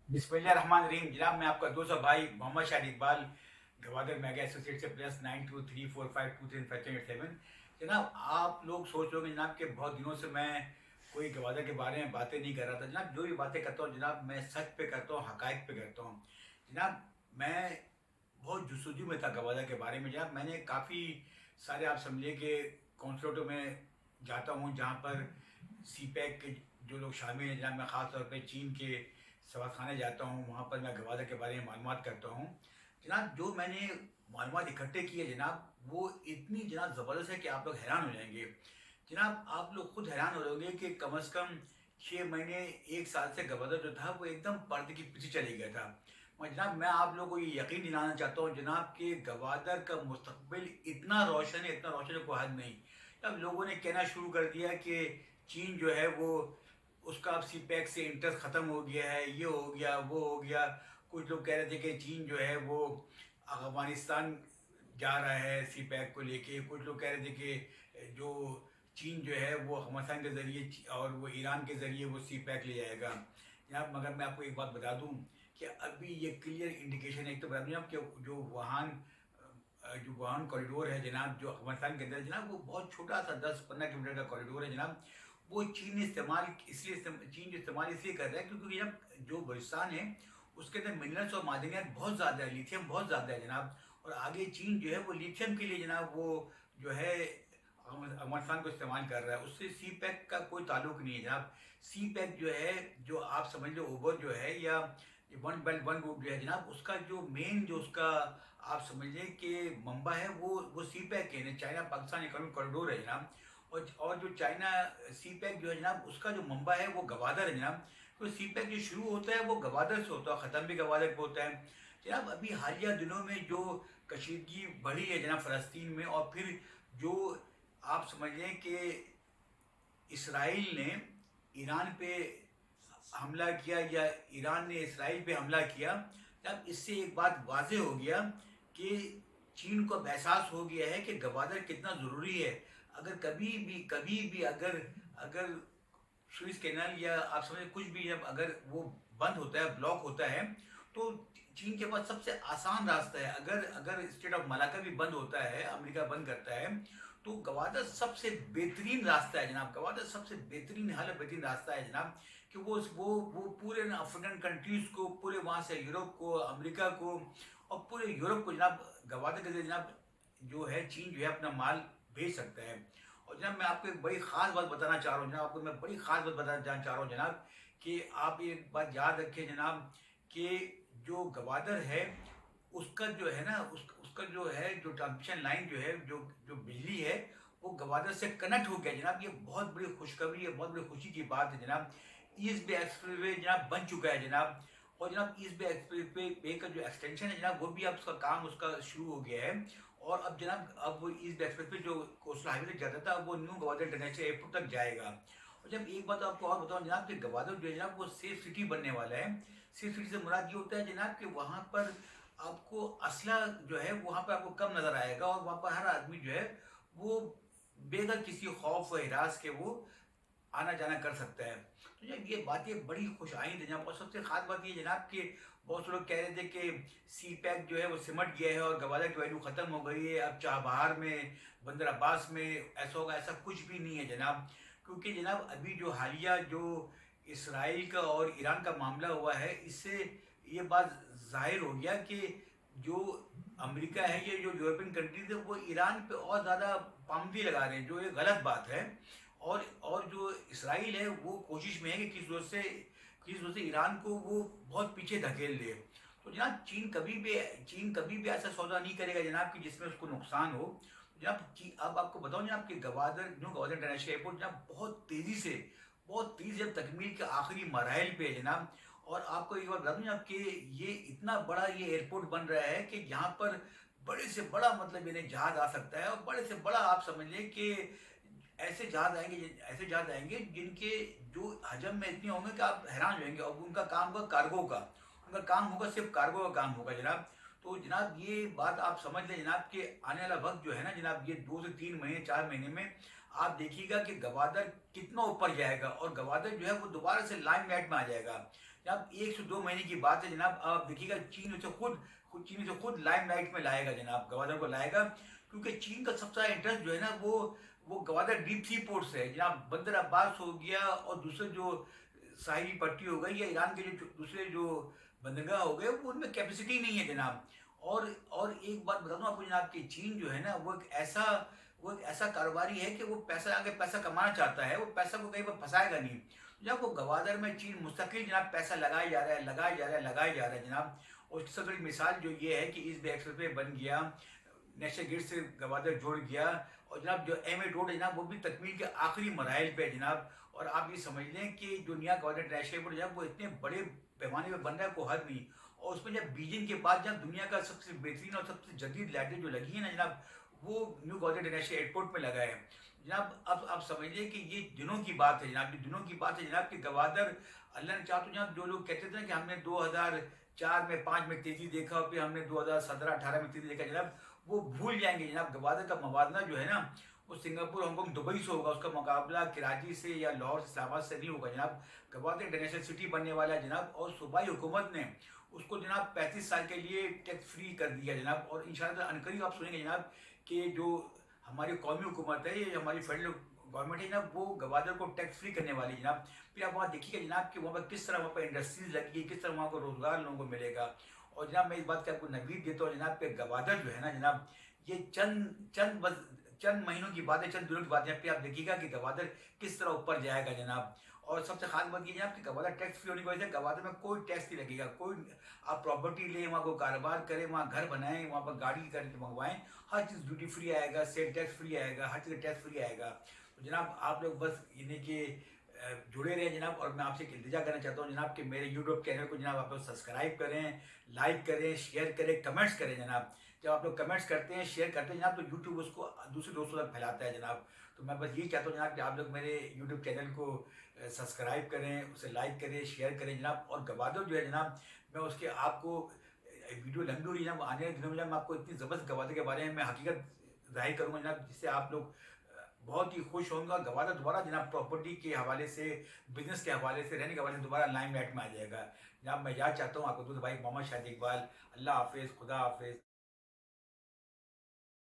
बिस्मिल्लाहिर्रहमानिर्रहीम। जनाब, मैं आपका दोस्त और भाई मोहम्मद शाहिद इकबाल, गवादर मेगा एसोसिएट से +92345237। जनाब, आप लोग सोच रहे होंगे जनाब कि बहुत दिनों से मैं कोई गवादर के बारे में बातें नहीं कर रहा था। जनाब, जो भी बातें करता हूँ जनाब, मैं सच पे करता हूँ, हकायक पे करता हूँ। जनाब, मैं बहुत जस्तजू में था गवादर के बारे में। जनाब, मैंने काफ़ी सारे, आप समझिए कि कॉन्सर्टों में जाता हूँ जहाँ पर सी पैक के जो लोग शामिल हैं। जनाब, मैं ख़ास तौर पे चीन के सवाखाने जाता हूँ, वहाँ पर मैं गवादर के बारे में मालूमात करता हूँ। जनाब, जो मैंने मालूमात इकट्ठे किए जनाब, वो इतनी जनाब ज़बरदस्त है कि आप लोग हैरान हो जाएंगे। जनाब, आप लोग खुद हैरान हो जाओगे कि कम से कम 6 महीने, 1 साल से गवादर जो था वो एकदम पर्दे के पीछे चले गया था। मगर जनाब, मैं आप लोगों को ये यकीन दिलाना चाहता हूँ जनाब कि गवादर का मुस्तकबिल इतना रोशन है, इतना रोशन है, कोई हद नहीं। अब लोगों ने कहना शुरू कर दिया कि चीन जो है वो, उसका अब सी पैक से इंटरेस्ट ख़त्म हो गया है, ये हो गया, वो हो गया। कुछ लोग कह रहे थे कि चीन जो है वो अफ़गानिस्तान जा रहा है सी पैक को लेके। कुछ लोग कह रहे थे कि जो चीन जो है वो अफगानिस्तान के ज़रिए और वो ईरान के ज़रिए वो सी पैक ले जाएगा। जनाब, मगर मैं आपको एक बात बता दूं कि अभी ये क्लियर इंडिकेशन है। एक तो बता दूं जनाब कि जो वुहान कॉरिडोर है जनाब, जो अफगानिस्तान के अंदर है जनाब, वो बहुत छोटा सा 10-15 किलोमीटर का कॉरिडोर है जनाब। वो चीन इस्तेमाल इसलिए कर रहा है क्योंकि जब जो बलूचिस्तान है उसके अंदर मिनरल्स और मादनियात बहुत ज़्यादा है, लिथियम बहुत ज़्यादा है जनाब। और आगे चीन जो है वो लिथियम के लिए जनाब वो जो है अफगानिस्तान को इस्तेमाल कर रहा है। उससे सी पैक का कोई ताल्लुक नहीं है जनाब। सी पैक जो है, जो आप समझ लो ओबर जो है, या वन बेल्ट वन रोड जो है जनाब, उसका जो मेन जो उसका आप समझिए कि मंबा है वो सी पैक है, चाइना पाकिस्तान इकोनॉमिक कॉरिडोर है जनाब। और जो चाइना सी पैक जो है जनाब, उसका जो मंबा है वो गवादर है जनाब। तो सी पैक जो शुरू होता है वो गवादर से होता है, ख़त्म भी गवादर पे होता है जनाब। अभी हालिया दिनों में जो कशीदगी बढ़ी है जनाब फ़लस्तीन में, और फिर जो आप समझ लें कि इसराइल ने ईरान पे हमला किया, या ईरान ने इसराइल पे हमला किया, तब इससे एक बात वाज़े हो गया कि चीन को अब एहसास हो गया है कि गवादर कितना ज़रूरी है। अगर कभी भी अगर अगर सुइस कैनाल, या आप समझे कुछ भी, जब अगर वो बंद होता है, ब्लॉक होता है, तो चीन के पास सबसे आसान रास्ता है। अगर अगर स्टेट ऑफ मलाका भी बंद होता है, अमेरिका बंद करता है, तो गवादर सबसे बेहतरीन रास्ता है जनाब। गवादर सबसे बेहतरीन हल, बेहतरीन रास्ता है जनाब कि वो पूरे अफ्रीकन कंट्रीज़ को, पूरे वहाँ से यूरोप को, अमेरिका को, और पूरे यूरोप को जनाब गवादर के जरिए जनाब जो है चीन जो है अपना माल भेज सकता है। और जनाब, मैं आपको एक बड़ी ख़ास बात बताना चाह रहा हूँ जनाब, आपको मैं बड़ी ख़ास बात बताना चाह रहा हूँ जनाब, कि आप एक बात याद रखें जनाब कि जो गवादर है उसका जो है ना, उसका जो है, जो ट्रांसमिशन लाइन जो है, जो जो बिजली है, वो गवादर से कनेक्ट हो गया जनाब। ये बहुत बड़ी खुशखबरी है, बहुत बड़ी खुशी की बात है जनाब। ईस्ट बे एक्सप्रेस वे जनाब बन चुका है जनाब। और जनाब ईस्ट बे एक्सप्रेस वे का जो एक्सटेंशन है जनाब, वो भी अब उसका काम उसका शुरू हो गया है। और अब जनाब, अब वो ईस्ट बे एक्सप्रेस वे जो कोस्टल हाईवे तक जाता था, अब वो न्यू गवादर इंटरनेशनल एयरपोर्ट तक जाएगा। और जब एक बात आपको और बताऊं जनाब कि गवादर जो है जनाब वो सेफ सिटी बनने वाला है। सेफ सिटी से मुराद ये होता है जनाब कि वहाँ पर आपको असला जो है वहाँ पर आपको कम नज़र आएगा, और वहाँ पर हर आदमी जो है वो बेगर किसी खौफ व हिरास के वो आना जाना कर सकता है। तो जब ये बातें बड़ी खुश आइंद हैं जनाब। और सबसे खास बात ये जनाब कि बहुत से लोग कह रहे थे कि सी पैक जो है वो सिमट गया है और गवादर की वैल्यू ख़त्म हो गई है, अब चाबहार में, बंदर अब्बास में ऐसा होगा। ऐसा कुछ भी नहीं है जनाब। क्योंकि जनाब अभी जो हालिया जो इसराइल का और ईरान का मामला हुआ है, इससे ये बात ज़ाहिर हो गया कि जो अमेरिका है, ये जो यूरोपियन कंट्रीज है, वो ईरान पे और ज़्यादा पाबंदी लगा रहे हैं, जो ये गलत बात है। और जो इसराइल है वो कोशिश में है कि किस वजह से ईरान को वो बहुत पीछे धकेल दे। तो जनाब चीन कभी भी ऐसा सौदा नहीं करेगा जनाब कि जिसमें उसको नुकसान हो। जनाब अब आपको बताऊं जनाब कि गवादर इंटरनेशनल एयरपोर्ट जनाब बहुत तेज़ी जब तकमील के आखिरी मराहल पे है जनाब। और आपको एक बात बता दूं जनाब कि ये इतना बड़ा ये एयरपोर्ट बन रहा है कि यहाँ पर बड़े से बड़ा, मतलब यानी जहाज आ सकता है, और बड़े से बड़ा आप समझ लें कि ऐसे जहाज आएंगे जिनके जो हजम में इतने होंगे कि आप हैरान हो जाएंगे। और उनका काम होगा कार्गो का, उनका काम होगा सिर्फ कार्गो का काम होगा जनाब। तो जनाब ये बात आप समझ लें जनाब कि आने वाला वक्त जो है ना जनाब, ये 2 से 3 महीने, 4 महीने में आप देखिएगा कि गवादर कितना ऊपर जाएगा, और गवादर जो है वो दोबारा से लाइमलाइट में आ जाएगा। जनाब 1 से 2 महीने की बात है जनाब, आप देखिएगा चीन उसे खुद लाइमलाइट में लाएगा जनाब, गवादर को लाएगा, क्योंकि चीन का सबसे ज़्यादा इंटरेस्ट जो है ना वो गवादर डीप सी पोर्ट से है जनाब। बंदर अब्बास हो गया और दूसरे जो साहिली पट्टी हो गई, या ईरान के जो दूसरे जो बंदरगाह हो गए, वो उनमें कैपेसिटी नहीं है जनाब। और एक बात बता दूं आपको जनाब कि चीन जो है ना वो एक ऐसा कारोबारी है कि वो पैसा आगे पैसा कमाना चाहता है, वो पैसा को कहीं पर फंसाएगा नहीं। जब वो गवादर में चीन मुस्तकिल जनाब पैसा लगाया जा रहा है, लगाया जा रहा है, लगाया जा रहा है जनाब। और उसकी सबसे बड़ी मिसाल जो ये है कि इस बे एक्सप्रेस वे बन गया, नेशनल ग्रिड से गवादर जुड़ गया, और जनाब जो M8 रोड है जनाब वो भी तकमील के आखिरी मराइल पे है जनाब। और आप ये समझ लें कि जो नया गवादर इंटरनेशनल एयरपोर्ट जनाब वो इतने बड़े पैमाने पर बन रहा है, कोई हद नहीं। और उसमें जब बीजिंग के बाद जब दुनिया का सबसे बेहतरीन और सबसे जदीद लाइटें जो लगी है ना जनाब, वो न्यू गवादर इंटरनेशनल एयरपोर्ट में लगा है जनाब। अब आप समझिए कि ये दिनों की बात है जनाब, ये दिनों की बात है जनाब कि गवादर, अल्लाह ने चाहा तो जनाब, जो लोग कहते थे ना कि हमने 2004 में 5 में तेजी देखा और फिर हमने 2017-18 में तेजी देखा जनाब, वो भूल जाएंगे जनाब। गवादर का मवादना जो है ना वो सिंगापुर, हांगकांग, दुबई से होगा, उसका मुकाबला कराची से या लाहौर से, इस्लामाबाद से नहीं होगा जनाब। गवादर इंटरनेशनल सिटी बनने वाला है जनाब, और सूबाई हुकूमत ने उसको जनाब 35 साल के लिए टैक्स फ्री कर दिया जनाब। और इंशाल्लाह अनकरीब आप सुनेंगे जनाब कि जो हमारी कौमी हुकूमत है, ये हमारी फेडरल गवर्नमेंट है जनाब, वो गवादर को टैक्स फ्री करने वाली है जनाब। फिर आप वहाँ देखिएगा जनाब कि वहाँ पर किस तरह वहाँ पर इंडस्ट्रीज लगी है, किस तरह वहाँ को रोजगार लोगों को मिलेगा। और जनाब मैं इस बात की आपको नवीद देता हूँ जनाब कि गवादर जो है ना जनाब, ये चंद चंद बस चंद महीनों की बात है, चंद दिनों की बात है, फिर आप देखिएगा कि गवादर किस तरह ऊपर जाएगा जनाब। और सबसे खास बात ये जनाब कि गवादर टैक्स फ्री होने की वजह से गवादर में कोई टैक्स नहीं लगेगा। कोई आप प्रॉपर्टी लें, वहाँ को कारोबार करें, वहाँ घर बनाएं, वहाँ पर गाड़ी करके मंगवाएं, हर चीज़ ड्यूटी फ्री आएगा, सेल टैक्स फ्री आएगा, हर चीज़ टैक्स फ्री आएगा। तो जनाब आप लोग बस इन्हीं के जुड़े रहें जनाब। और मैं आपसे एक इल्तिजा करना चाहता हूँ जनाब कि मेरे यूट्यूब चैनल को जनाब आप लोग सब्सक्राइब करें, लाइक करें, शेयर करें, कमेंट्स करें जनाब। जब आप लोग कमेंट्स करते हैं, शेयर करते हैं जनाब, तो यूट्यूब उसको दूसरे दोस्तों तक फैलाता है जनाब। तो मैं बस यही चाहता हूँ जनाब कि आप लोग मेरे यूट्यूब चैनल को सब्सक्राइब करें, उसे लाइक करें, शेयर करें जनाब। और गवादर जो है जनाब, मैं उसके आपको वीडियो लंबी हो रही है जनाब, आने वाले दिनों में जनाब मैं आपको इतनी ज़बरदस्त गवादर के बारे में मैं हकीकत ज़ाहिर करूँगा जनाब, जिससे आप लोग बहुत ही खुश होंगे। और गवादर दोबारा जनाब प्रॉपर्टी के हवाले से, बिजनेस के हवाले से, रहने के हवाले से दोबारा लाइमलाइट में आ जाएगा जनाब। मैं याद चाहता हूँ आपको, दूध भाई मोहम्मद शाहिद इकबाल। अल्लाह हाफिज़, खुदा हाफिज़।